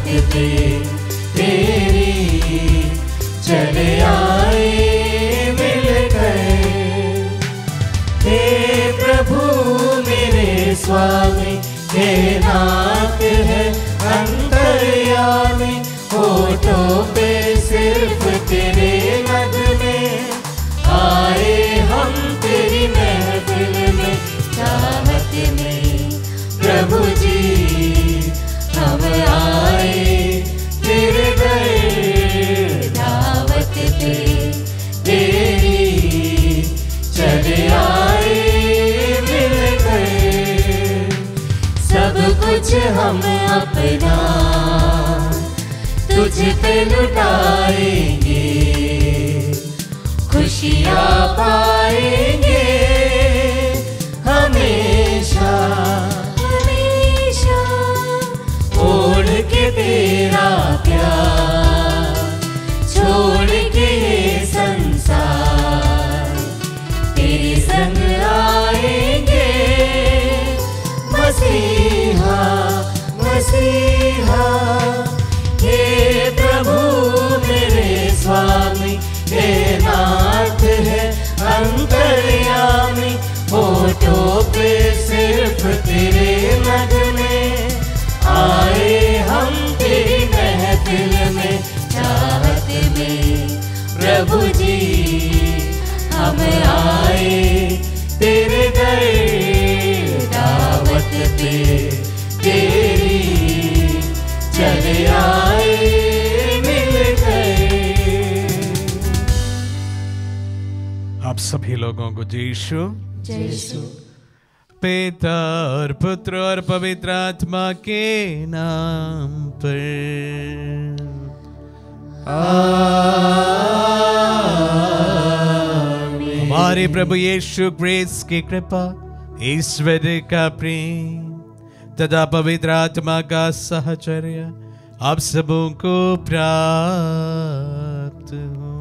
पे तेरी चले आए मिलकर। हे प्रभु मेरे स्वामी, हे नाथ है अंतर्यामी, होठों पे सिर्फ तेरे नगमे आए हम तेरी महफिल में चाहत में। प्रभु जी हम आए तेरे दर दावत पे तेरी चले आए मिलकर। सब कुछ हम अपना तुझ पे लुटाएंगे, खुशियाँ पाएंगे हमेशा हमेशा। ओढ़ के तेरा प्यार, छोड़ के ये संसार, तेरे संग आएंगे मसीहा मसीहा। हे प्रभु मेरे स्वामी, हे नाथ है अंतर्यामी, होठों पे सिर्फ तेरे नगमे आए हम तेरी महफिल में चाहत में। प्रभु जी हम आए तेरे दर दावत पे तेरी चले आए मिलकर। आप सभी लोगों को जय यीशु। जय यीशु। पिता और पुत्र और पवित्र आत्मा के नाम पर आमीन। हमारे प्रभु यीशु क्रिस्त की कृपा, ईश्वर का प्रेम तथा पवित्र आत्मा का सहचर्य आप सबों को प्राप्त हो।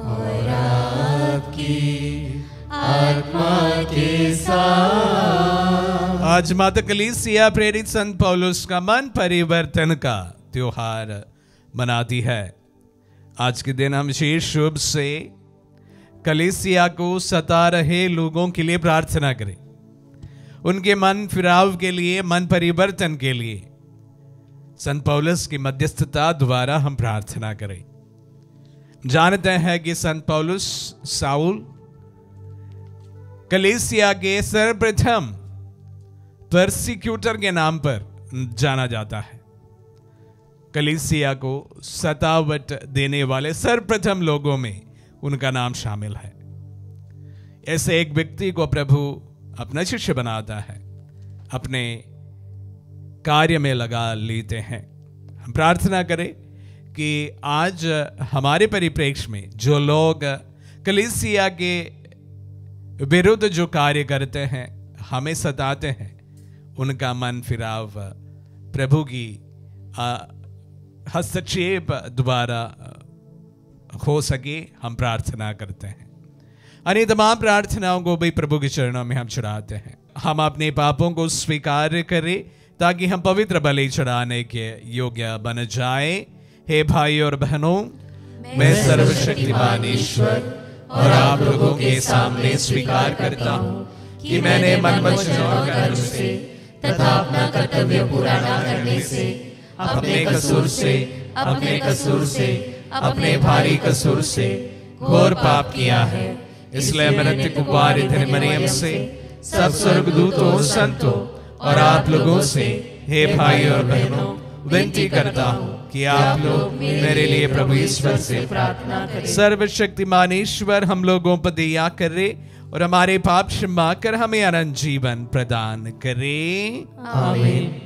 और आपकी आत्मा के साथ। आज माता कलीसिया प्रेरित संत पौलुस का मन परिवर्तन का त्योहार मनाती है। आज के दिन हम विशेष रूप से कलीसिया को सता रहे लोगों के लिए प्रार्थना करें, उनके मन फिराव के लिए, मन परिवर्तन के लिए संत पौलुस की मध्यस्थता द्वारा हम प्रार्थना करें। जानते हैं कि संत पौलुस साउल कलीसिया के सर्वप्रथम परसिक्यूटर के नाम पर जाना जाता है। कलीसिया को सतावट देने वाले सर्वप्रथम लोगों में उनका नाम शामिल है। ऐसे एक व्यक्ति को प्रभु अपना शिष्य बनाता है, अपने कार्य में लगा लेते हैं। हम प्रार्थना करें कि आज हमारे परिप्रेक्ष्य में जो लोग कलीसिया के विरुद्ध जो कार्य करते हैं, हमें सताते हैं, उनका मन फिराव प्रभु की हस्तक्षेप द्वारा हो सके, हम प्रार्थना करते हैं। अन्य तमाम प्रार्थनाओं को भी प्रभु के चरणों में हम चढ़ाते हैं। हम अपने पापों को स्वीकार करें ताकि हम पवित्र बलि चढ़ाने के योग्य बन जाए। हे भाई और बहनों, मैं सर्वशक्तिमान ईश्वर और आप लोगों के सामने स्वीकार करता हूँ कि मैंने मन वचन और कर्म से तथा अपना कर्तव्य पूरा न करने से, अपने कसूर से, अपने भारी कसूर से घोर पाप किया है। इसलिए मैं नित्य कुमारी धन्य मरियम से, सब स्वर्गदूतों, संतों और आप लोगों से, हे भाई और बहनों, विनती करता हूँ कि आप लोग मेरे लिए प्रभु ईश्वर से प्रार्थना करें। सर्वशक्तिमान ईश्वर हम लोगों पर दया करे और हमारे पाप क्षमा कर हमें अनंत जीवन प्रदान करे। आमीन।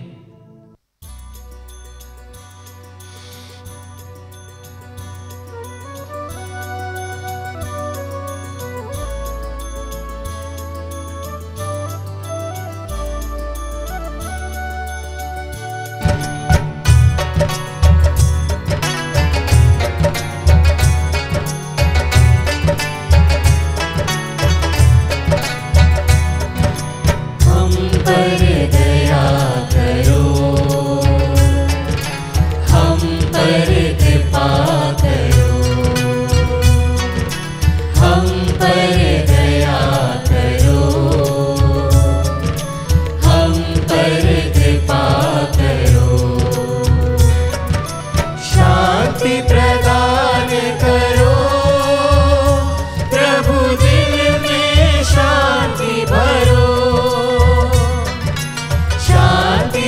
दया कर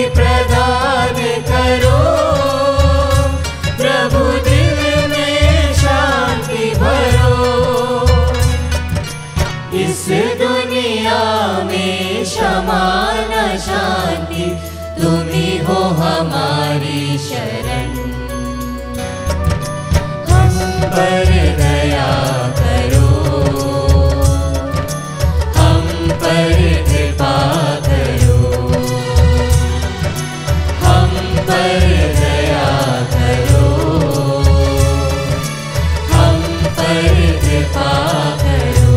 प्रदान करो, प्रभु दिल में शांति भरो। इस दुनिया में क्षमा न शांति, तुम ही हो हमारी शरण। हम पर दया करो, हम पर कृपा करो, हम पर दया करो, हम पर कृपा करो।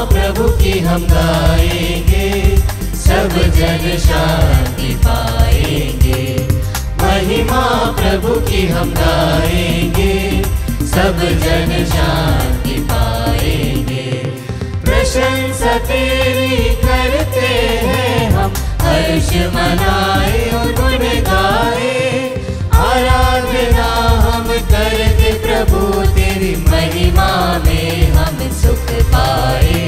प्रभु की हम गाएंगे, सब जन शांति पाएंगे। महिमा प्रभु की हम गाएंगे, सब जन शांति पाएंगे। प्रशंसा तेरी करते हैं हम, हर्ष मनाए और गुण गाए। आराधना हम करते प्रभु तेरी, महिमा में हम सुख पाए।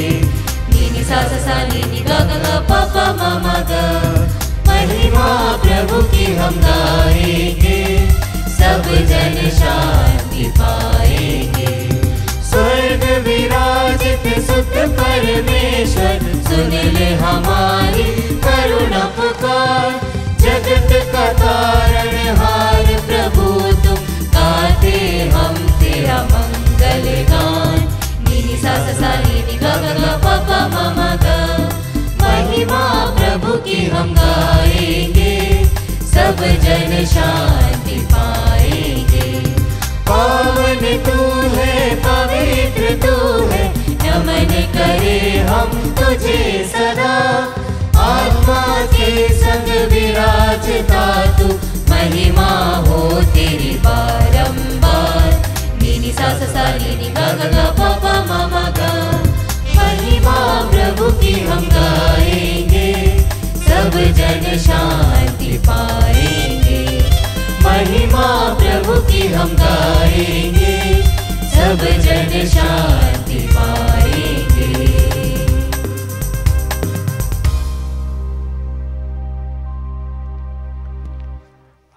नी सा सा नी नी गा गा गा पा पा मा मा गा। महिमा प्रभु की हम गाएंगे, सब जन शांति पाएंगे। स्वर्ग विराजित सुत परमेश्वर, सुन ले हमारी करुणा पुकार। जगत का तारणहार प्रभु तुम, गाते हम तेरा मंगल गान। नी सा सा नी नी गा गा गा पा पा मा मा गा। महिमा प्रभु की हम गाएंगे, सब जन शांति पाएंगे। पावन तू है, पवित्र तू है, नमन करे हम तुझे सदा। आत्मा के संग विराजता तू, महिमा हो तेरी बारंबार। नी सा सा नी नी गा गा गा पा पा मा मा गा। महिमा प्रभु की हम गाएंगे, सब जन शांति पाएंगे। महिमा प्रभु की हम गाएंगे, सब जन शांति पाएंगे।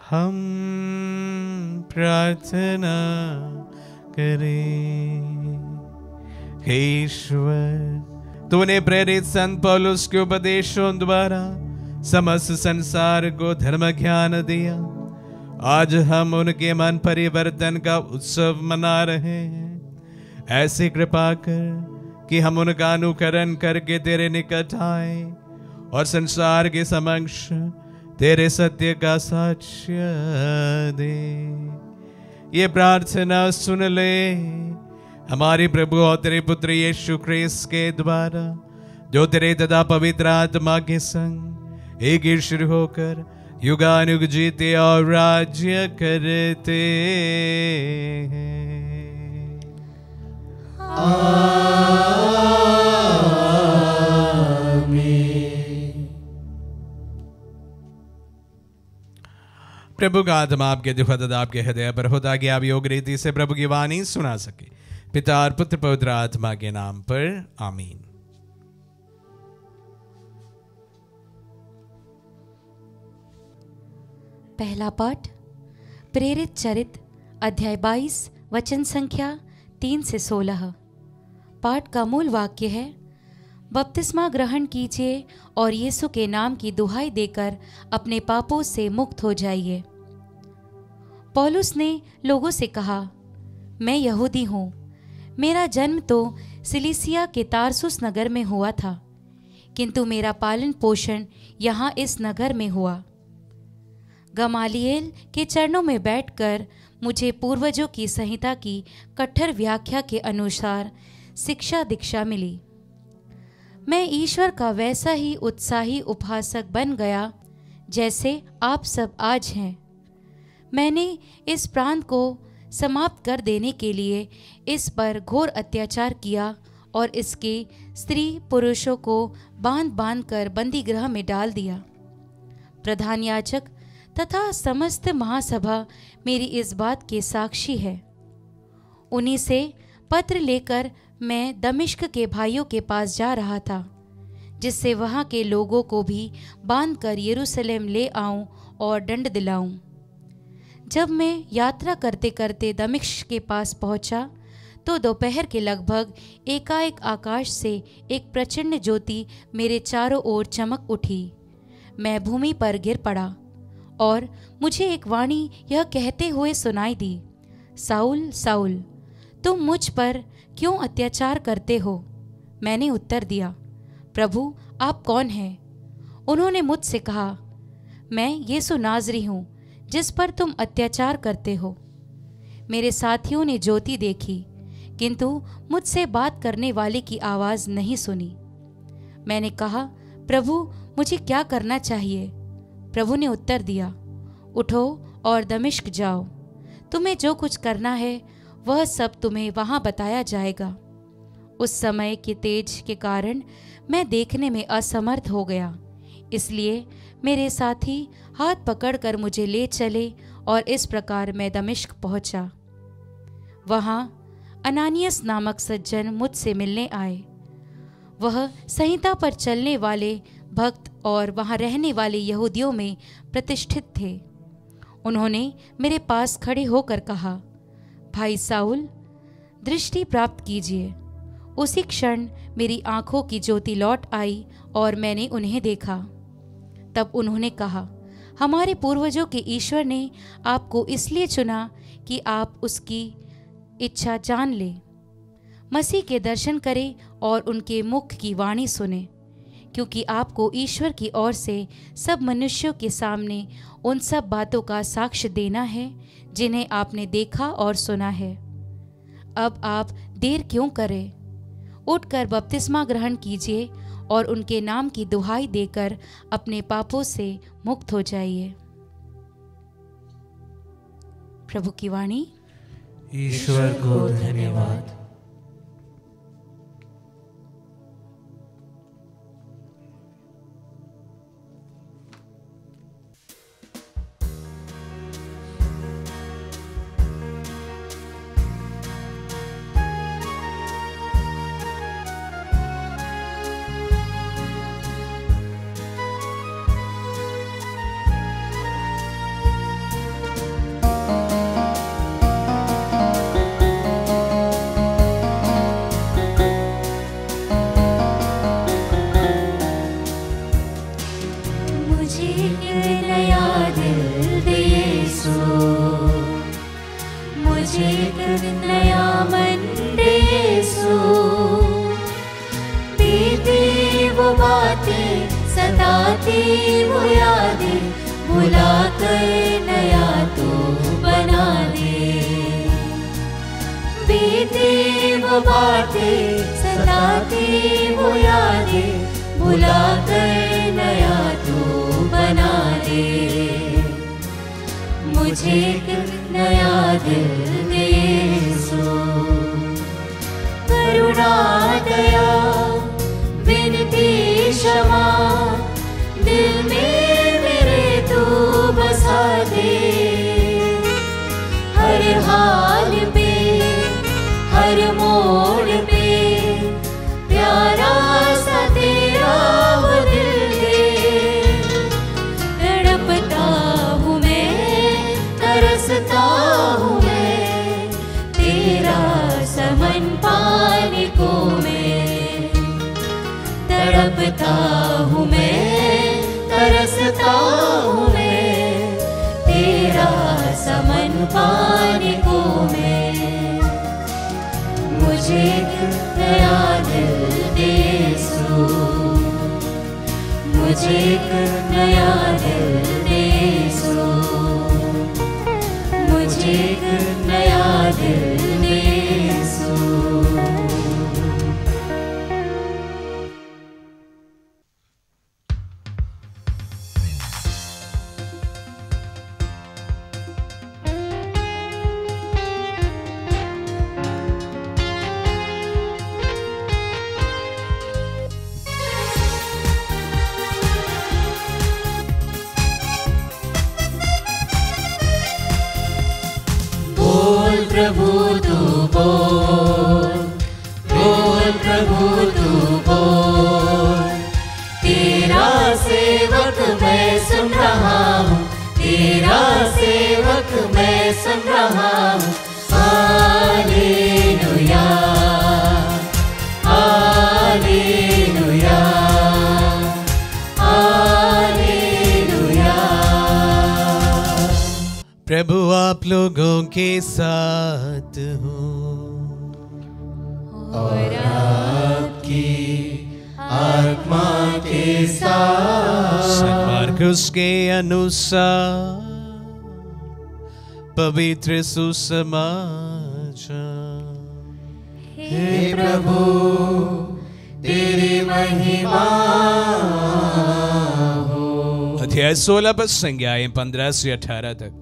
हम प्रार्थना करें। हे ईश्वर, तूने प्रेरित संत पौलुस के उपदेशों द्वारा समस्त संसार को धर्म ज्ञान दिया। आज हम उनके मन परिवर्तन का उत्सव मना रहे हैं। ऐसी कृपा कर कि हम उनका अनुकरण करके तेरे निकट आए और संसार के समक्ष तेरे सत्य का साक्ष्य दे। ये प्रार्थना सुन ले हमारे प्रभु और तेरे पुत्र यीशु ख्रीस्त के द्वारा, जो तेरे तथा पवित्र आत्मा के संग एक ईश्वर होकर युगानुग जीते और राज्य करते हैं। प्रभु का आत्मा आपके दुखद आपके हृदय पर हो, ताकि आप योग रीति से प्रभु की वाणी सुना सके। पिता और पुत्र पवित्र आत्मा के नाम पर आमीन। पहला पाठ प्रेरित चरित अध्याय 22 वचन संख्या 3 से 16। पाठ का मूल वाक्य है, बपतिस्मा ग्रहण कीजिए और यीशु के नाम की दुहाई देकर अपने पापों से मुक्त हो जाइए। पौलुस ने लोगों से कहा, मैं यहूदी हूँ, मेरा जन्म तो सिलिसिया के तारसुस नगर में हुआ था, किंतु मेरा पालन पोषण यहाँ इस नगर में हुआ। गमालिएल के चरणों में बैठकर मुझे पूर्वजों की संहिता की कट्टर व्याख्या के अनुसार शिक्षा दीक्षा मिली। मैं ईश्वर का वैसा ही उत्साही उपासक बन गया जैसे आप सब आज हैं। मैंने इस प्रांत को समाप्त कर देने के लिए इस पर घोर अत्याचार किया और इसके स्त्री पुरुषों को बांध बांध कर बंदी गृह में डाल दिया। प्रधान याजक तथा समस्त महासभा मेरी इस बात के साक्षी है। उन्हीं से पत्र लेकर मैं दमिश्क के भाइयों के पास जा रहा था, जिससे वहाँ के लोगों को भी बांधकर यरूशलेम ले आऊं और दंड दिलाऊं। जब मैं यात्रा करते करते दमिश्क के पास पहुंचा तो दोपहर के लगभग एकाएक आकाश से एक प्रचंड ज्योति मेरे चारों ओर चमक उठी। मैं भूमि पर गिर पड़ा और मुझे एक वाणी यह कहते हुए सुनाई दी, साउल साउल, तुम मुझ पर क्यों अत्याचार करते हो? मैंने उत्तर दिया, प्रभु आप कौन हैं? उन्होंने मुझसे कहा, मैं यीशु नाज़री हूँ जिस पर तुम अत्याचार करते हो। मेरे साथियों ने ज्योति देखी किंतु मुझसे बात करने वाले की आवाज़ नहीं सुनी। मैंने कहा, प्रभु मुझे क्या करना चाहिए? प्रभु ने उत्तर दिया, उठो और दमिश्क जाओ, तुम्हें जो कुछ करना है वह सब तुम्हें वहाँ बताया जाएगा। उस समय के तेज के कारण मैं देखने में असमर्थ हो गया, इसलिए मेरे साथी हाथ पकड़कर मुझे ले चले और इस प्रकार मैं दमिश्क पहुंचा। वहाँ अनानियस नामक सज्जन मुझसे मिलने आए। वह संहिता पर चलने वाले भक्त और वहाँ रहने वाले यहूदियों में प्रतिष्ठित थे। उन्होंने मेरे पास खड़े होकर कहा, भाई साउल, दृष्टि प्राप्त कीजिए। उसी क्षण मेरी आंखों की ज्योति लौट आई और मैंने उन्हें देखा। तब उन्होंने कहा, हमारे पूर्वजों के ईश्वर ने आपको इसलिए चुना कि आप उसकी इच्छा जान ले, मसीह के दर्शन करें और उनके मुख की वाणी सुने, क्योंकि आपको ईश्वर की ओर से सब मनुष्यों के सामने उन सब बातों का साक्ष्य देना है जिन्हें आपने देखा और सुना है। अब आप देर क्यों करें? उठकर बपतिस्मा ग्रहण कीजिए और उनके नाम की दुहाई देकर अपने पापों से मुक्त हो जाइए। प्रभु की वाणी। ईश्वर को धन्यवाद। वो यादें भुला कर नया तो बना दे। बीती वो बातें सताती वो यादें भुला कर नया तो बना दे। मुझे एक नया दिल दे यीशु, करुणा दया विनती क्षमा दिल में मेरे तू बसा दे। हर हाल पे हर मोड़ पे प्यारा सा तेरा वो दिल दे। तड़पता हूँ मैं, तरसता हूँ मैं, तेरा समन पाने को मैं। तड़पता हूँ मैं, तरसता हूँ मैं, तेरा समन पाने को मैं। मुझे नया दिल दे यीशु, मुझे एक नया दिल दे यीशु, मुझे एक नया दिल दे यीशु। प्रभु तू बोल, बोल प्रभु तू बोल। तेरा सेवक मैं सुन रहा हूँ, तेरा सेवक मैं सुन रहा हूँ। Hallelujah, hallelujah, hallelujah. प्रभु आप लोगों के साथ हो और आपकी आत्मा के साथ। संत मार्कुस के अनुसार पवित्र सुसमाचार। हे प्रभु तेरी महिमा हो। अध्याय 16 पद संज्ञाएं 15 से 18 तक।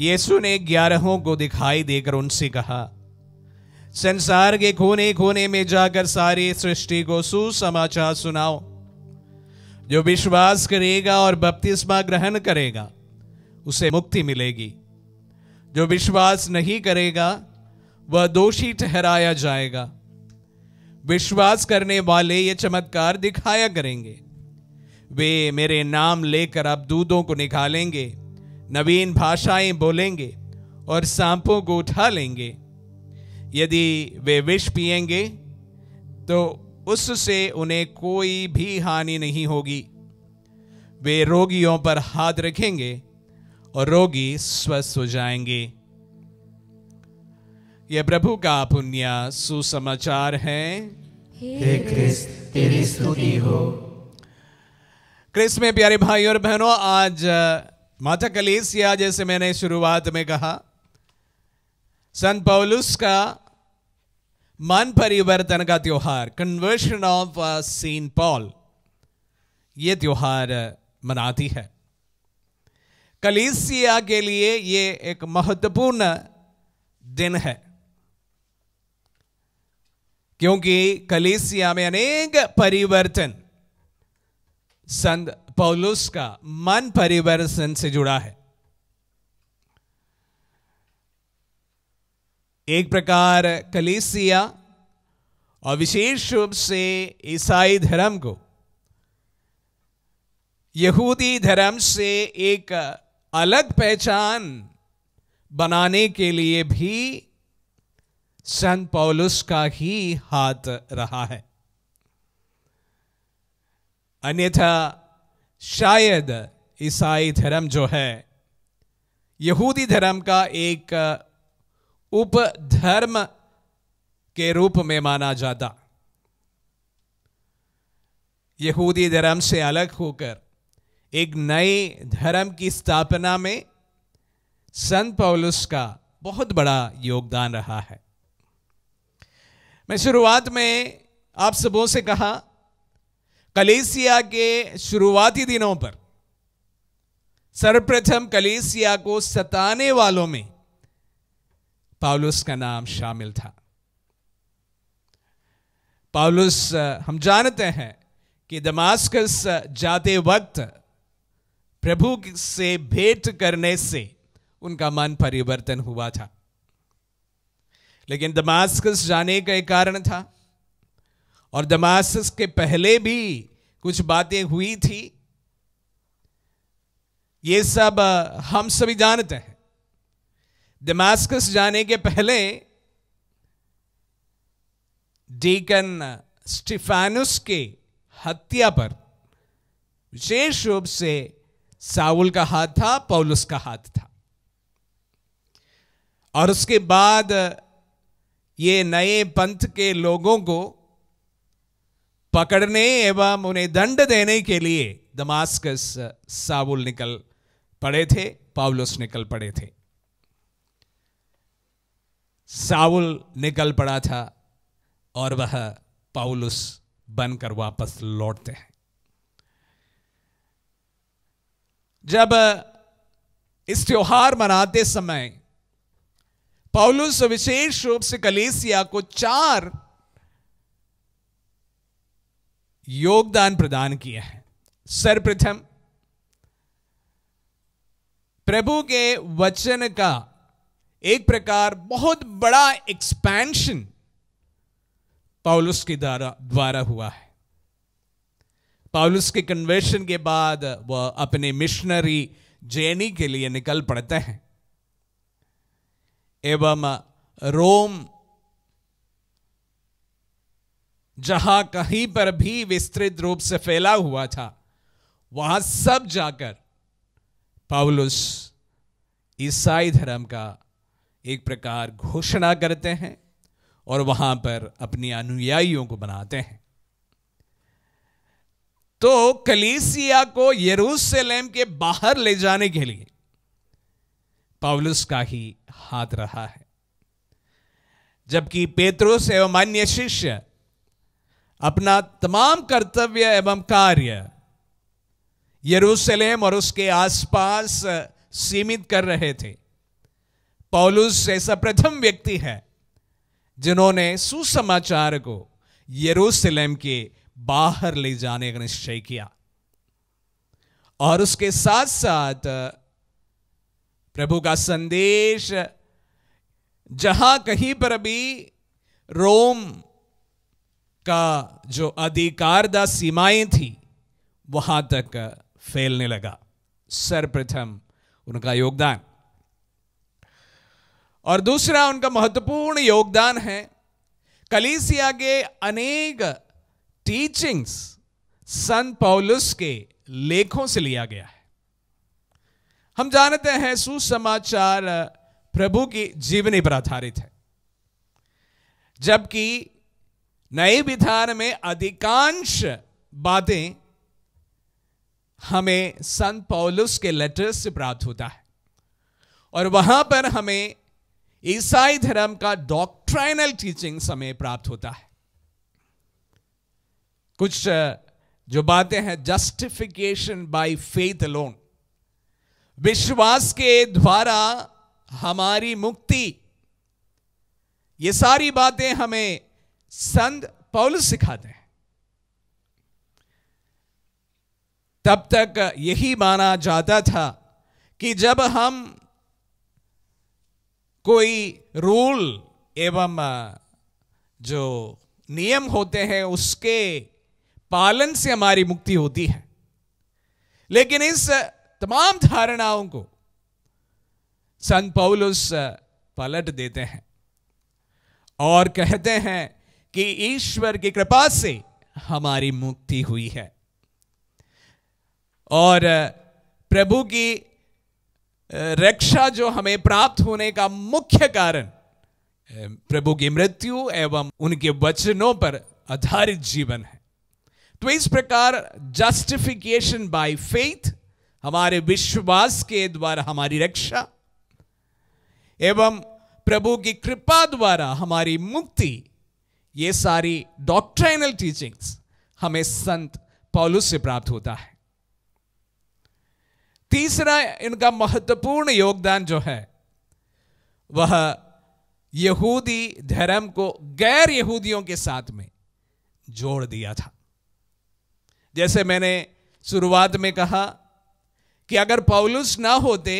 यीशु ने 11 को दिखाई देकर उनसे कहा, संसार के कोने कोने में जाकर सारी सृष्टि को सुसमाचार सुनाओ। जो विश्वास करेगा और बपतिस्मा ग्रहण करेगा उसे मुक्ति मिलेगी। जो विश्वास नहीं करेगा वह दोषी ठहराया जाएगा। विश्वास करने वाले ये चमत्कार दिखाया करेंगे। वे मेरे नाम लेकर अब दूतों को निकालेंगे, नवीन भाषाएं बोलेंगे और सांपों को उठा लेंगे। यदि वे विष पिएंगे तो उससे उन्हें कोई भी हानि नहीं होगी। वे रोगियों पर हाथ रखेंगे और रोगी स्वस्थ हो जाएंगे। यह प्रभु का पुण्य सुसमाचार है। हे क्रिस्त तेरी स्तुति हो। क्रिस्त में प्यारे भाई और बहनों, आज माता कलीसिया, जैसे मैंने शुरुआत में कहा, संत पौलुस का मन परिवर्तन का त्योहार, कन्वर्शन ऑफ सेंट पॉल, ये त्योहार मनाती है। कलीसिया के लिए ये एक महत्वपूर्ण दिन है, क्योंकि कलीसिया में अनेक परिवर्तन संत पौलुस का मन परिवर्तन से जुड़ा है। एक प्रकार कलीसिया और विशेष रूप से ईसाई धर्म को यहूदी धर्म से एक अलग पहचान बनाने के लिए भी संत पौलुस का ही हाथ रहा है। अन्यथा शायद ईसाई धर्म जो है यहूदी धर्म का एक उपधर्म के रूप में माना जाता। यहूदी धर्म से अलग होकर एक नए धर्म की स्थापना में संत पौलुस का बहुत बड़ा योगदान रहा है। मैं शुरुआत में आप सबों से कहा, कलीसिया के शुरुआती दिनों पर सर्वप्रथम कलीसिया को सताने वालों में पौलुस का नाम शामिल था। पौलुस, हम जानते हैं कि दमास्कस जाते वक्त प्रभु से भेंट करने से उनका मन परिवर्तन हुआ था, लेकिन दमास्कस जाने का एक कारण था और दमास्कस के पहले भी कुछ बातें हुई थी। ये सब हम सभी जानते हैं। दमास्कस जाने के पहले डीकन स्टीफानुस के हत्या पर विशेष रूप से साउल का हाथ था, पौलुस का हाथ था। और उसके बाद ये नए पंथ के लोगों को पकड़ने एवं उन्हें दंड देने के लिए दमास्कस साउल निकल पड़े थे, पौलुस निकल पड़े थे। साउल निकल पड़ा था और वह पौलुस बनकर वापस लौटते हैं। जब इस त्योहार मनाते समय पौलुस विशेष रूप से कलीसिया को 4 योगदान प्रदान किए हैं। सर्वप्रथम, प्रभु के वचन का एक प्रकार बहुत बड़ा एक्सपेंशन पौलुस के द्वारा हुआ है। पौलुस के कन्वर्शन के बाद वह अपने मिशनरी जर्नी के लिए निकल पड़ते हैं एवं रोम जहां कहीं पर भी विस्तृत रूप से फैला हुआ था, वहां सब जाकर पौलुस ईसाई धर्म का एक प्रकार घोषणा करते हैं और वहां पर अपने अनुयायियों को बनाते हैं। तो कलीसिया को यरूशलेम के बाहर ले जाने के लिए पौलुस का ही हाथ रहा है, जबकि पेत्रुस एवं अन्य शिष्य अपना तमाम कर्तव्य एवं कार्य यरूशलेम और उसके आसपास सीमित कर रहे थे। पौलुस ऐसा प्रथम व्यक्ति है जिन्होंने सुसमाचार को यरूशलेम के बाहर ले जाने का निश्चय किया और उसके साथ साथ प्रभु का संदेश जहां कहीं पर भी रोम का जो अधिकारदा सीमाएं थी वहां तक फैलने लगा। सर्वप्रथम उनका योगदान, और दूसरा उनका महत्वपूर्ण योगदान है कलीसिया के अनेक टीचिंग्स संत पौलुस के लेखों से लिया गया है। हम जानते हैं सुसमाचार प्रभु की जीवनी पर आधारित है, जबकि नए विधान में अधिकांश बातें हमें संत पौलुस के लेटर्स से प्राप्त होता है और वहां पर हमें ईसाई धर्म का डॉक्ट्राइनल टीचिंग्स हमें प्राप्त होता है। कुछ जो बातें हैं, जस्टिफिकेशन बाय फेथ अलोन, विश्वास के द्वारा हमारी मुक्ति, ये सारी बातें हमें संत पौलुस सिखाते हैं। तब तक यही माना जाता था कि जब हम कोई रूल एवं जो नियम होते हैं उसके पालन से हमारी मुक्ति होती है, लेकिन इस तमाम धारणाओं को संत पौलुस पलट देते हैं और कहते हैं कि ईश्वर की कृपा से हमारी मुक्ति हुई है और प्रभु की रक्षा जो हमें प्राप्त होने का मुख्य कारण प्रभु की मृत्यु एवं उनके वचनों पर आधारित जीवन है। तो इस प्रकार जस्टिफिकेशन बाय फेथ, हमारे विश्वास के द्वारा हमारी रक्षा एवं प्रभु की कृपा द्वारा हमारी मुक्ति, ये सारी डॉक्ट्राइनल टीचिंग्स हमें संत पौलुस से प्राप्त होता है। तीसरा इनका महत्वपूर्ण योगदान जो है वह यहूदी धर्म को गैर यहूदियों के साथ में जोड़ दिया था। जैसे मैंने शुरुआत में कहा कि अगर पौलुस ना होते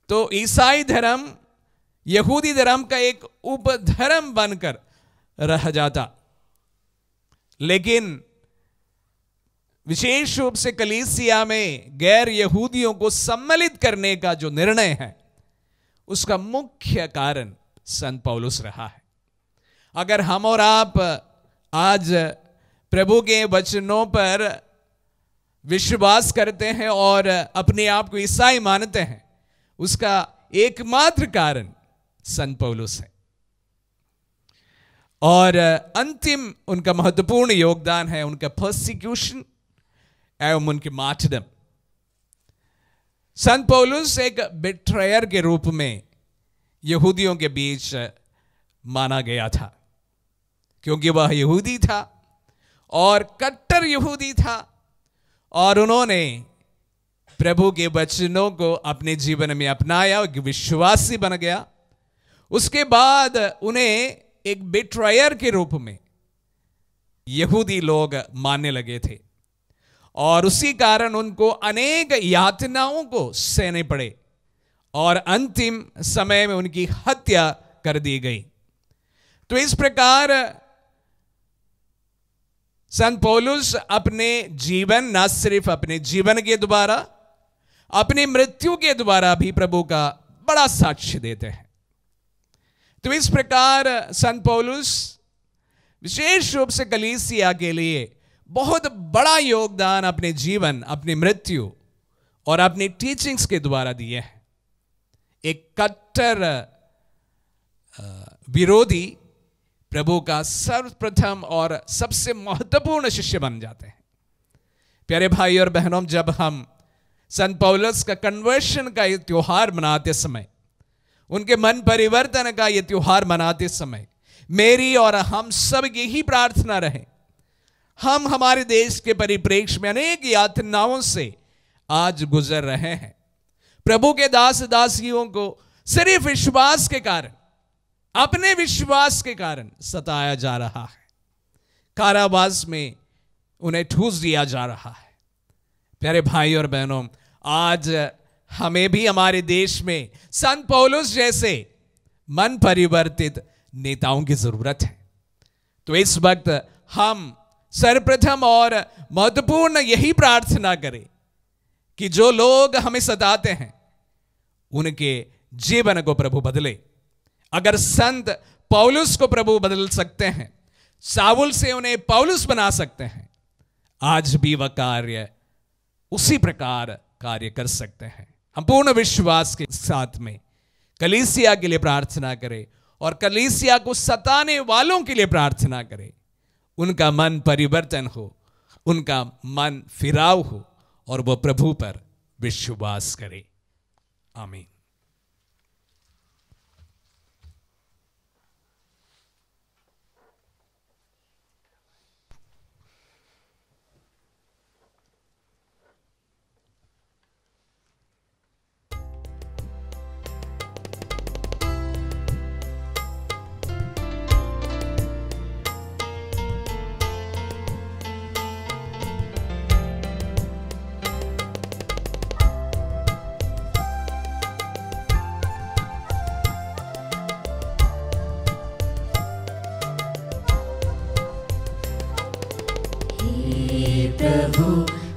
तो ईसाई धर्म यहूदी धर्म का एक उपधर्म बनकर रह जाता, लेकिन विशेष रूप से कलीसिया में गैर यहूदियों को सम्मिलित करने का जो निर्णय है उसका मुख्य कारण संत पौलुस रहा है। अगर हम और आप आज प्रभु के वचनों पर विश्वास करते हैं और अपने आप को ईसाई मानते हैं, उसका एकमात्र कारण संत पौलुस है। और अंतिम उनका महत्वपूर्ण योगदान है उनका पर्सिक्यूशन एवं उनके मार्टरडम। संत पौलुस एक बिट्रायर के रूप में यहूदियों के बीच माना गया था, क्योंकि वह यहूदी था और कट्टर यहूदी था और उन्होंने प्रभु के वचनों को अपने जीवन में अपनाया, एक विश्वासी बन गया। उसके बाद उन्हें एक बिट्रायर के रूप में यहूदी लोग मानने लगे थे और उसी कारण उनको अनेक यातनाओं को सहने पड़े और अंतिम समय में उनकी हत्या कर दी गई। तो इस प्रकार संत पौलुस अपने जीवन, न सिर्फ अपने जीवन के द्वारा, अपनी मृत्यु के द्वारा भी प्रभु का बड़ा साक्ष्य देते हैं। तो इस प्रकार संत पौलुस विशेष रूप से कलीसिया के लिए बहुत बड़ा योगदान अपने जीवन, अपनी मृत्यु और अपनी टीचिंग्स के द्वारा दिए हैं। एक कट्टर विरोधी प्रभु का सर्वप्रथम और सबसे महत्वपूर्ण शिष्य बन जाते हैं। प्यारे भाई और बहनों, जब हम संत पौलुस का कन्वर्शन का ये त्योहार मनाते समय, उनके मन परिवर्तन का ये त्योहार मनाते समय, मेरी और हम सब यही प्रार्थना रहे। हम हमारे देश के परिप्रेक्ष्य में अनेक यातनाओं से आज गुजर रहे हैं। प्रभु के दास दासियों को सिर्फ विश्वास के कारण, अपने विश्वास के कारण सताया जा रहा है। कारावास में उन्हें ठूस दिया जा रहा है। प्यारे भाई और बहनों, आज हमें भी हमारे देश में संत पौलुस जैसे मन परिवर्तित नेताओं की जरूरत है। तो इस वक्त हम सर्वप्रथम और महत्वपूर्ण यही प्रार्थना करें कि जो लोग हमें सताते हैं उनके जीवन को प्रभु बदले। अगर संत पौलुस को प्रभु बदल सकते हैं, साउल से उन्हें पौलुस बना सकते हैं, आज भी वह कार्य उसी प्रकार कार्य कर सकते हैं। हम पूर्ण विश्वास के साथ में कलीसिया के लिए प्रार्थना करें और कलीसिया को सताने वालों के लिए प्रार्थना करें। उनका मन परिवर्तन हो, उनका मन फिराव हो और वह प्रभु पर विश्वास करे। आमीन। प्रभु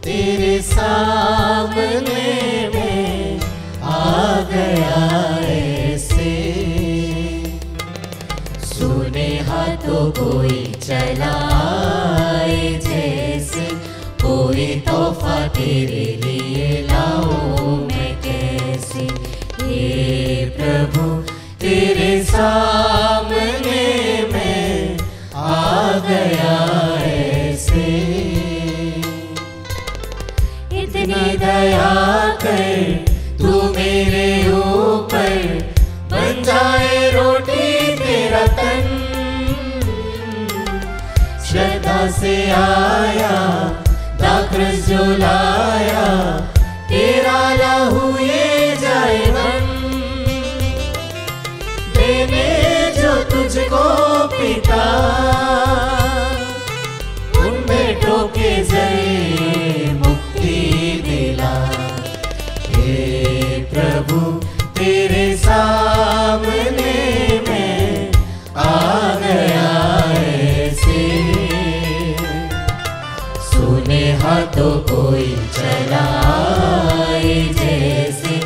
तेरे सामने में आ गया ऐसे, सुने हाथों कोई चलाए जैसे, कोई तोहफा तेरे लिए लाऊं मैं कैसे। हे प्रभु तेरे सामने में आ गया ऐसे, इतनी दया कर तू मेरे ऊपर, बन जाए रोटी तेरा तन। श्रद्धा से आया दाक्रस जो लाया, तेरा लहू ये जाए मन। देने जो तुझको पिता, उन बेटों के जरिए मुक्ति दिला। हे प्रभु तेरे सामने में आ गया ऐसे, सुने हाथों कोई चलाए जैसे,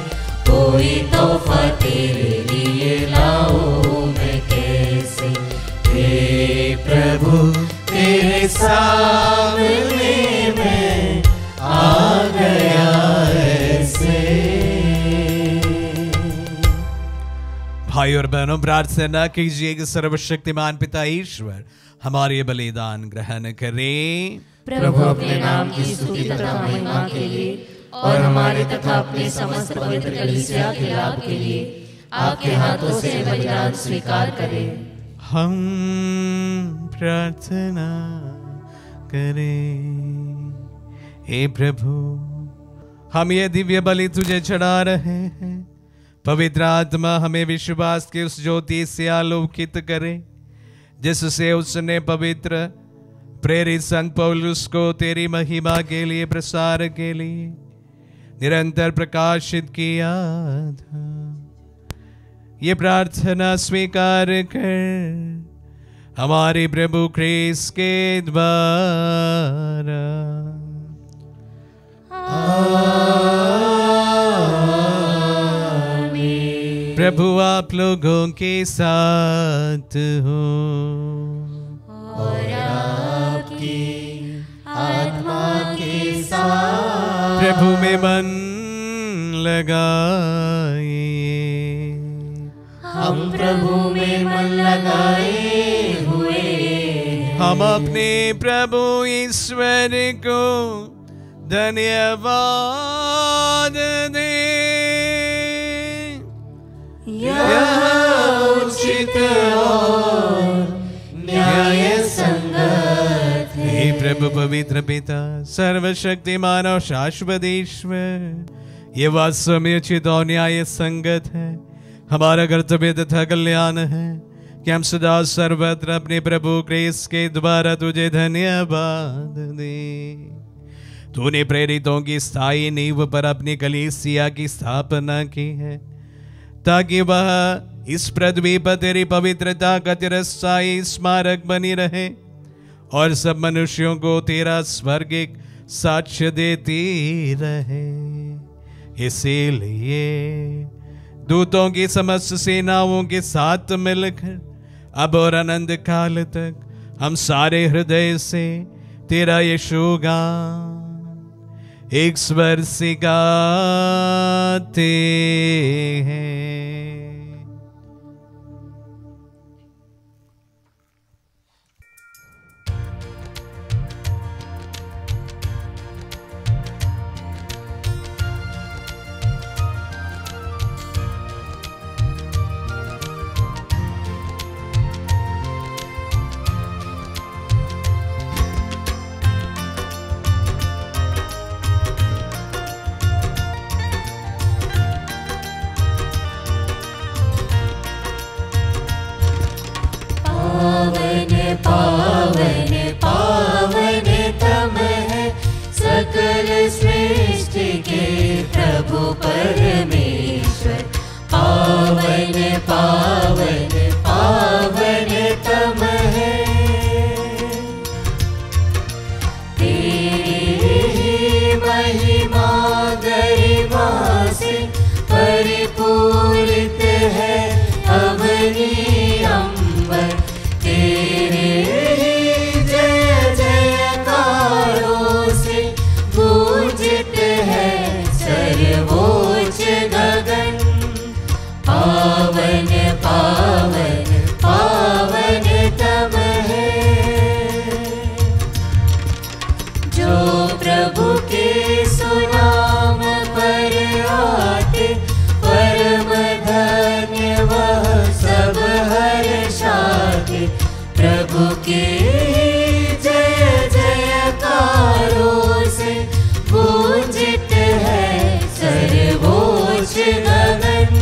कोई तोहफा तेरे लिए लाऊं मैं कैसे। हे प्रभु तेरे सामने में आ गया ऐसे। भाई और बहनों, प्रार्थना कीजिए कि सर्वशक्तिमान पिता ईश्वर हमारे बलिदान ग्रहण करे। प्रभु अपने नाम की स्तुति तथा महिमा के लिए और हमारे तथा अपने समस्त पवित्र कलीसिया के लाभ के लिए आपके हाथों से बलिदान स्वीकार करें। हम प्रार्थना करें। हे प्रभु, हम ये दिव्य बलि तुझे चढ़ा रहे हैं। पवित्र आत्मा हमें विश्वास के उस ज्योति से आलोकित करे जिससे उसने पवित्र प्रेरित संत पौलुस को तेरी महिमा के लिए, प्रसार के लिए निरंतर प्रकाशित किया था। ये प्रार्थना स्वीकार कर हमारे प्रभु क्रिस्त के द्वारा। आमीन। प्रभु आप लोगों के साथ हो और आपकी आत्मा के साथ। प्रभु में मन लगाए। हम प्रभु में मन लगाए हुए। हम अपने प्रभु ईश्वर को धन्यवाद दें। यह उचित और न्याय संगत है। हे प्रभु पवित्र पिता सर्वशक्तिमान और शाश्वत ईश्वर, ये वास्तव में उचित और न्याय संगत है, हमारा कर्तव्य तथा कल्याण है कि हम सदा सर्वत्र अपने प्रभु क्रिस्त के द्वारा तुझे धन्यवाद दें। तूने प्रेरितों की स्थायी नींव पर अपनी कलीसिया की स्थापना की है, ताकि वह इस पृथ्वी पर तेरी पवित्रता का चिरस्थायी स्मारक बनी रहे और सब मनुष्यों को तेरा स्वर्गिक साक्ष्य देती रहे। इसीलिए दूतों की समस्त सेनाओं के साथ मिलकर अब और अनंत काल तक हम सारे हृदय से तेरा यशोगान एक स्वर से गाते हैं। पावन पावन तम है सकल सृष्टि के प्रभु परमेश्वर। पावन पावन पावन तम है तेरी महिमा गरिमा से परिपूरित है अवनी अंबर। तेरे जय जयकारों से पूजित है सर्वोच्च गगन। पावन पावन पावन तम है जो प्रभु के सुनाम पर आते परम धन्य वह सब हर्षाते। प्रभु के जय जयकारों से पूजित है सर्वोच्च गगन।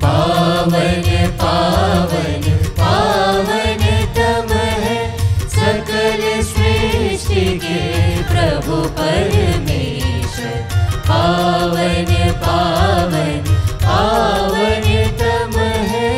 पावन पावन पावन तम है सकल सृष्टि के प्रभु परमेश्वर। पावन पावन पावन तम है।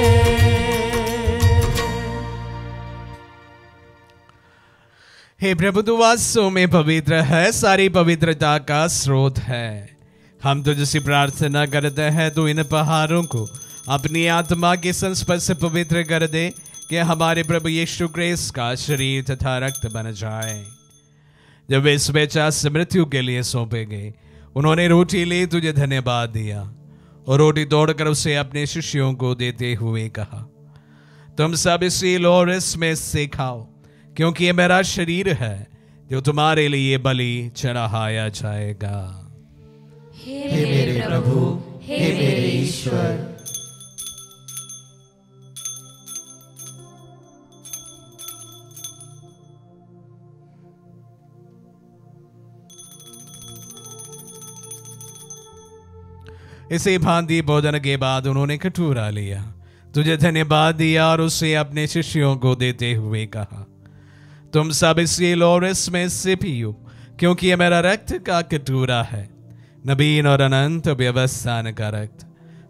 हे प्रभु तू वास्तव में पवित्र है, सारी पवित्रता का स्रोत है। हम तुझसे प्रार्थना करते हैं तू इन पहाड़ों को अपनी आत्मा के संस्पर्श से पवित्र कर दे कि हमारे प्रभु यीशु क्रिस्त का शरीर तथा रक्त बन जाए। जब वे इस बेचा से मृत्यु के लिए सौंपे गए, उन्होंने रोटी ली, तुझे धन्यवाद दिया और रोटी तोड़कर उसे अपने शिष्यों को देते हुए कहा, तुम सब इसी लो और इसमें से खाओ, क्योंकि ये मेरा शरीर है जो तुम्हारे लिए बलि चढ़ाया जाएगा। हे मेरे प्रभु, हे मेरे ईश्वर। इसी भांति भोजन के बाद उन्होंने कटोरा लिया, तुझे धन्यवाद दिया और उसे अपने शिष्यों को देते हुए कहा, तुम सब इसी लो और इसमें से पियो, क्योंकि यह मेरा रक्त का कटोरा है, नवीन और अनंत व्यवस्थान का रक्त,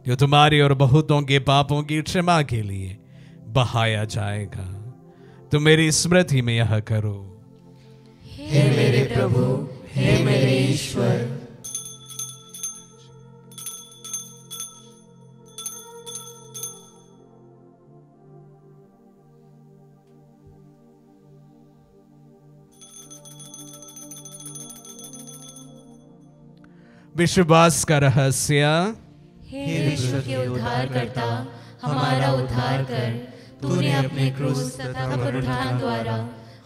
जो तुम्हारी और बहुतों के पापों की क्षमा के लिए बहाया जाएगा। तुम मेरी स्मृति में यह करो। हे मेरे प्रभु, हे मेरे ईश्वर। विश्वास का रहस्य। हे विश्व के उद्धार करता, हमारा उद्धार कर। तूने अपने क्रूस तथा पुनरुत्थान द्वारा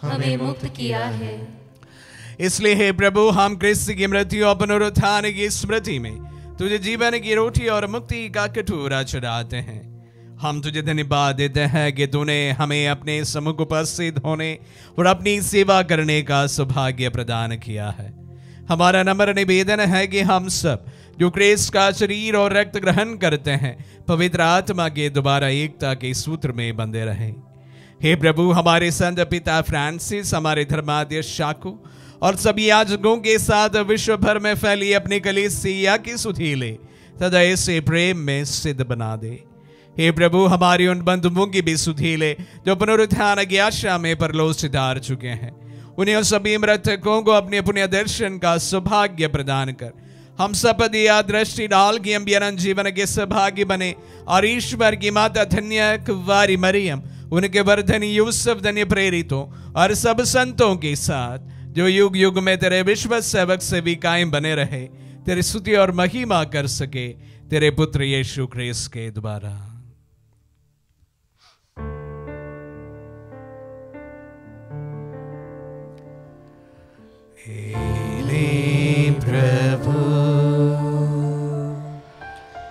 हमें मुक्त किया है। इसलिए हे प्रभु, हम क्रिस्त की मृत्यु और पुनरुत्थान की स्मृति में तुझे जीवन की रोटी और मुक्ति का कटोरा चढ़ाते हैं। हम तुझे धन्यवाद देते हैं कि तूने हमें अपने सम्मुख उपस्थित होने और अपनी सेवा करने का सौभाग्य प्रदान किया है। हमारा नम्र निवेदन है कि हम सब जो क्रिस्त का शरीर और रक्त ग्रहण करते हैं, पवित्र आत्मा के दोबारा एकता के सूत्र में बंधे रहें। हे प्रभु, हमारे संत पिता फ्रांसिस, हमारे धर्माध्यक्ष शाकू और सभी याजकों के साथ विश्व भर में फैली अपनी कलीसिया की सुधीले तथा इसे प्रेम में सिद्ध बना दे। हे प्रभु, हमारे उन बंधुओं की भी सुधीले जो पुनरुत्थान की आशा में परलोक सिधार चुके हैं, उन्हें सभी मृतकों को अपने पुण्य दर्शन का सौभाग्य प्रदान कर हम सब दिया दृष्टि डाल की हम अनंत जीवन के सौभाग्य बने। और ईश्वर की माता धन्य कुंवारी मरियम, उनके वर्धन यूसुफ, धन्य प्रेरितों और सब संतों के साथ जो युग युग में तेरे विश्व सेवक से भी कायम बने रहे, तेरी स्तुति और महिमा कर सके तेरे पुत्र यीशु ख्रीस्त के द्वारा। प्रभु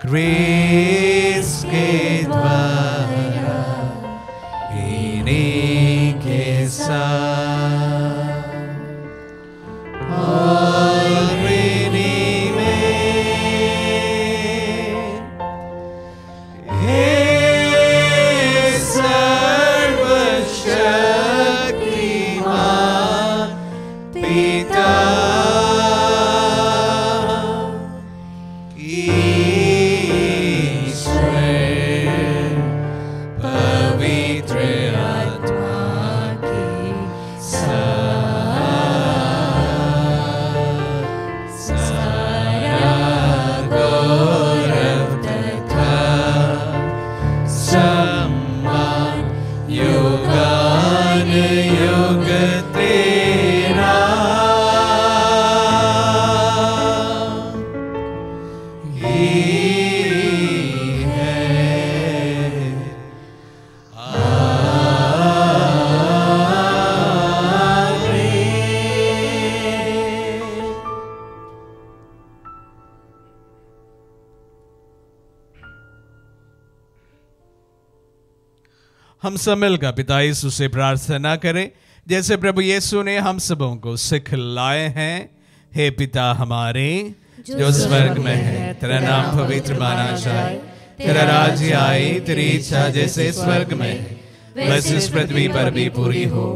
ख्रीस्त के द्वारा इन्हीं के साथ और इन्हीं में हे सर्वशक्तिमान पिता हम सब मिलकर पिता यीशु से प्रार्थना करें, जैसे प्रभु यीशु ने हम सबों को सिखलाए हैं। हे पिता हमारे जो स्वर्ग में है, तेरा नाम पवित्र माना जाए, तेरा राज्य आए, तेरी इच्छा जैसे स्वर्ग में है वैसे इस पृथ्वी पर भी पूरी हो।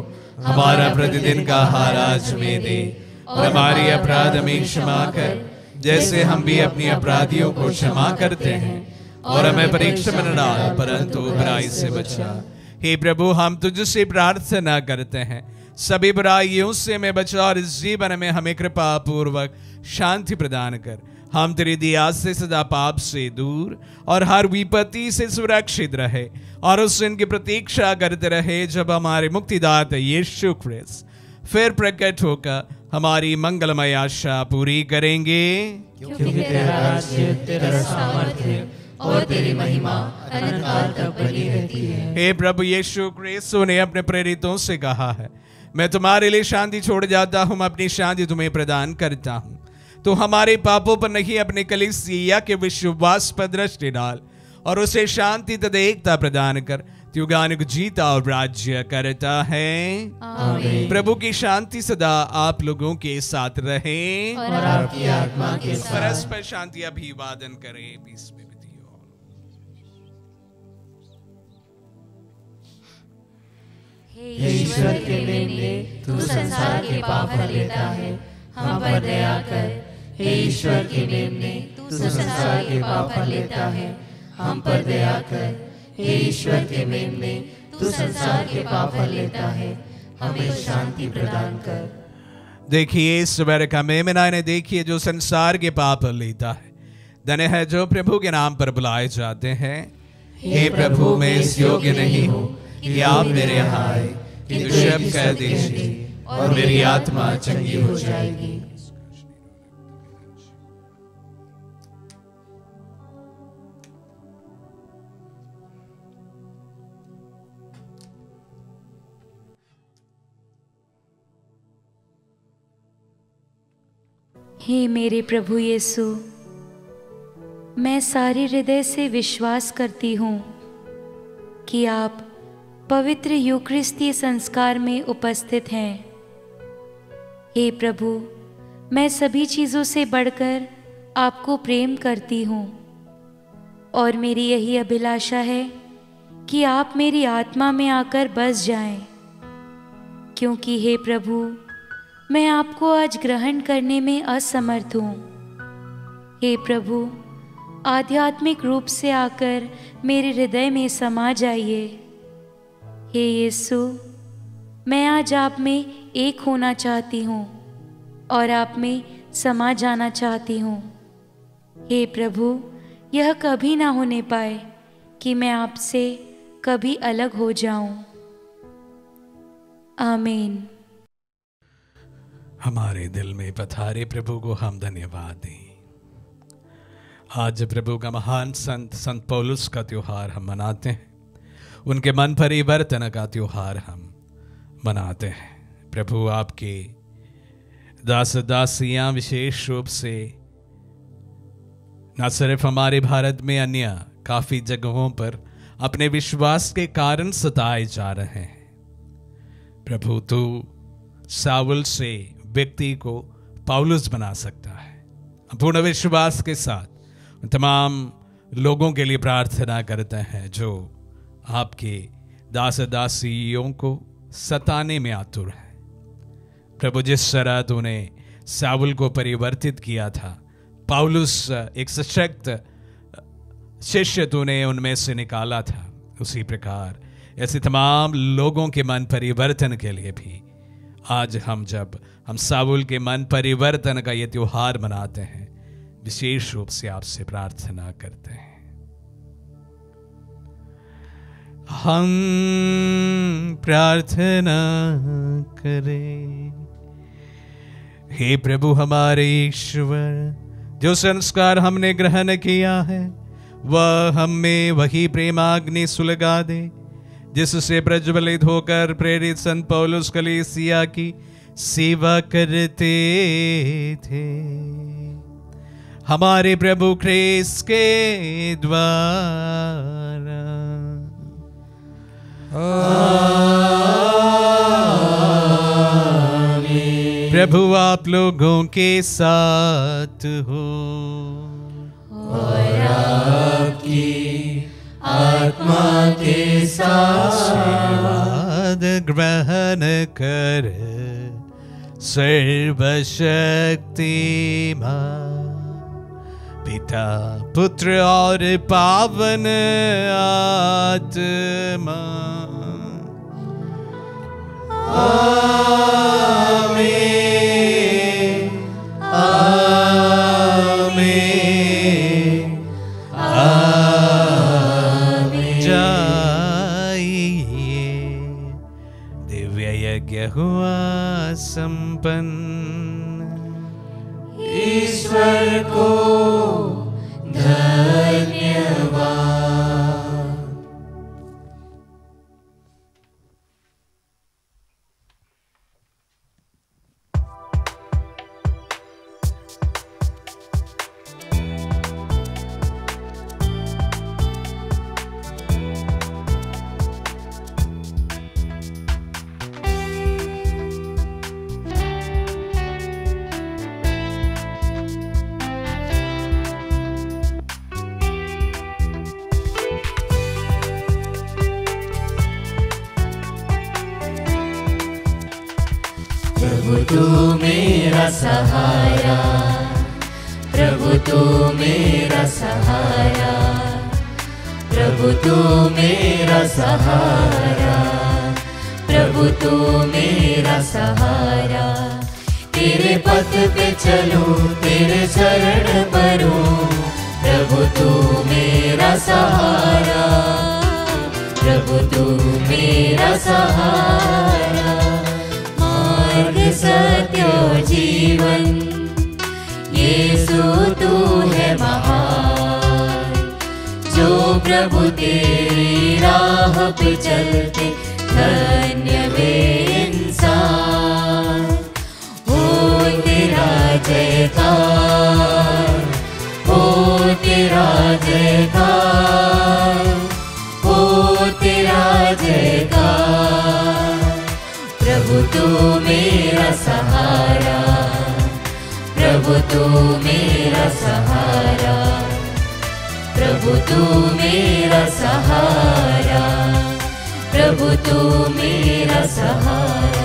हमारा प्रतिदिन का आहार आज हमें दे और हमारी अपराध हमें क्षमा कर, जैसे हम भी अपनी अपराधियों को क्षमा करते हैं, और हमें परीक्षा में न डाल परंतु बुराई से बचा। हे प्रभु, हम तुझसे प्रार्थना करते हैं, सभी बुराइयों से हमें बचा और इस जीवन में हमें कृपा पूर्वक शांति प्रदान कर। हम तेरी दया से सदा पाप से दूर और हर विपत्ति से सुरक्षित रहे और उस दिन की प्रतीक्षा करते रहे जब हमारे मुक्तिदाता यीशु ख्रीस्त फिर प्रकट होकर हमारी मंगलमय आशा पूरी करेंगे। क्योंकि तेरा राज्य, तेरा सामर्थ्य और तेरी महिमा अनंत काल तक बनी रहती है। हे प्रभु यीशु ख्रीस्त ने अपने प्रेरितों से कहा है, मैं तुम्हारे लिए शांति छोड़ जाता हूँ, अपनी शांति तुम्हें प्रदान करता हूँ। तो हमारे पापों पर नहीं, अपने कलीसिया के विश्वास पर दृष्टि डाल और उसे शांति तथा एकता प्रदान कर। युगानुग जीता और राज्य करता है। आमीन। प्रभु की शांति सदा आप लोगों के साथ रहे और आपकी आत्मा के साथ। परस्पर शांति अभिवादन करें। पीस में हे ईश्वर के बेटे, तू संसार के पाप हर लेता है, हम पर दया कर। हे ईश्वर के मेमने, तू संसार के पाप हर लेता है, हम पर दया कर। हे ईश्वर के मेमने, तू संसार के पाप हर लेता है, हमें शांति प्रदान कर। देखिए इस सवेरे का मेमना ने, देखिए जो संसार के पाप लेता है। धन्य है जो प्रभु के नाम पर बुलाए जाते हैं। हे प्रभु, मैं इस योग्य नहीं हूँ कि आप मेरे यहाँ आए, किंतु शब्द कह दीजिए और मेरी आत्मा चंगी हो जाएगी। हे मेरे प्रभु यीशु, मैं सारे हृदय से विश्वास करती हूँ कि आप पवित्र यूकरिस्तीय संस्कार में उपस्थित हैं। हे प्रभु, मैं सभी चीज़ों से बढ़कर आपको प्रेम करती हूँ और मेरी यही अभिलाषा है कि आप मेरी आत्मा में आकर बस जाएं, क्योंकि हे प्रभु, मैं आपको आज ग्रहण करने में असमर्थ हूँ। हे प्रभु, आध्यात्मिक रूप से आकर मेरे हृदय में समा जाइए। हे यीशु, मैं आज आप में एक होना चाहती हूँ और आप में समा जाना चाहती हूँ। हे प्रभु, यह कभी ना होने पाए कि मैं आपसे कभी अलग हो जाऊं। आमीन। हमारे दिल में पधारे प्रभु को हम धन्यवाद दें। आज प्रभु का महान संत पौलुस का त्योहार हम मनाते हैं। उनके मन परिवर्तन का त्योहार हम मनाते हैं। प्रभु, आपके दास दासियां विशेष रूप से न सिर्फ हमारे भारत में, अन्य काफी जगहों पर अपने विश्वास के कारण सताए जा रहे हैं। प्रभु, तू साउल से व्यक्ति को पौलुस बना सकता है। पूर्ण विश्वास के साथ तमाम लोगों के लिए प्रार्थना करते हैं जो आपके दास दासियों को सताने में आतुर है। प्रभु, जिस तरह तूने साउल को परिवर्तित किया था, पौलुस एक सशक्त शिष्य तूने उनमें से निकाला था, उसी प्रकार ऐसे तमाम लोगों के मन परिवर्तन के लिए भी आज जब हम साउल के मन परिवर्तन का ये त्योहार मनाते हैं, विशेष रूप से आपसे प्रार्थना करते हैं। हम प्रार्थना करें। हे प्रभु हमारे ईश्वर, जो संस्कार हमने ग्रहण किया है वह हम में वही प्रेमाग्नि सुलगा दे जिससे प्रज्वलित होकर प्रेरित संत पौलुस कलीसिया की सेवा करते थे। हमारे प्रभु ख्रीस्त के द्वारा। आमीन। प्रभु आप लोगों के साथ हो और आपकी आत्मा के साथ। आशीर्वाद ग्रहण कर सर्वशक्तिमान पिता, पुत्र और पावन आत्मा। आमीन, आमीन, आमीन। जाइए, दिव्य यज्ञ हुआ संपन्न। ईश्वर को धन्यवाद। प्रभु तू मेरा सहारा, प्रभु तू मेरा सहारा, प्रभु तू मेरा सहारा, प्रभु तू मेरा सहारा। तेरे पथ पे चलूं, तेरे शरण परूं, प्रभु तू मेरा सहारा, प्रभु तू मेरा सहारा। मार्ग सत्य और जीवन, यीशु तू है महान। जो प्रभु तेरी राह पे चलते, धन्य वे इंसान। हो तेरा जयकार, हो तेरा जयकार, हो तेरा जयकार। प्रभु तू मेरा सहारा, प्रभु तू मेरा सहारा, प्रभु तू मेरा सहारा, प्रभु तू मेरा सहारा।